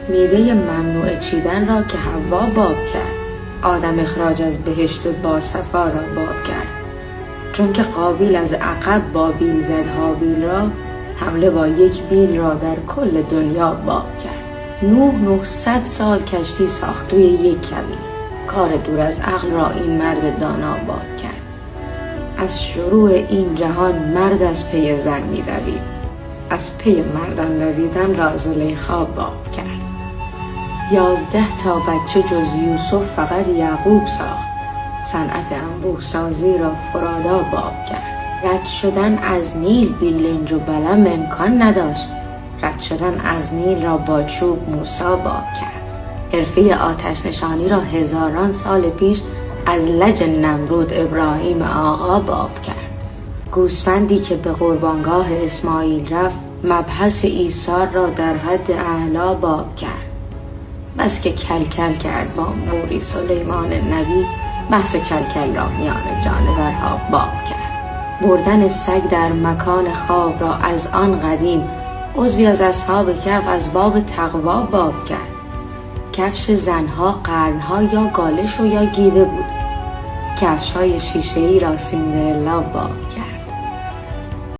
میوه ممنوع چیدن را که حوا باب کرد. آدم اخراج از بهشت باصفا را باب کرد. چون که قابیل از عقب با بیل زد هابیل را، حمله با یک بیل را در کل دنیا باب کرد. نوح 900 سال کشتی ساخت توی یک کویر. کار دور از عقل را این مرد دانا باب کرد. از شروع این جهان مرد از پی زن می دوید. از پی مردان دویدن را زلیخا باب کرد. 11 تا بچه جز یوسف فقط یعقوب ساخت. صنعت انبوه سازی را فرادا باب کرد. رد شدن از نیل بی لنج و بلم امکان نداشت. رد شدن از نیل را با چوب موسی باب کرد. حرفه آتش نشانی را هزاران سال پیش از لج نمرود ابراهیم آقا باب کرد. گوسفندی که به قربانگاه اسماعیل رفت مبحث ایثار را در حد اعلا باب کرد. بس که کلکل کرد با موری سلیمان نبی، بحث کلکل را میان جانورها باب کرد. بردن سگ در مکان خواب را از آن قدیم عضوی از اصحاب کهف از باب تقوا باب کرد. کفش زنها قرنها یا گالش و یا گیوه بود. کفش‌های شیشه‌ای را سیندرلا باب کرد.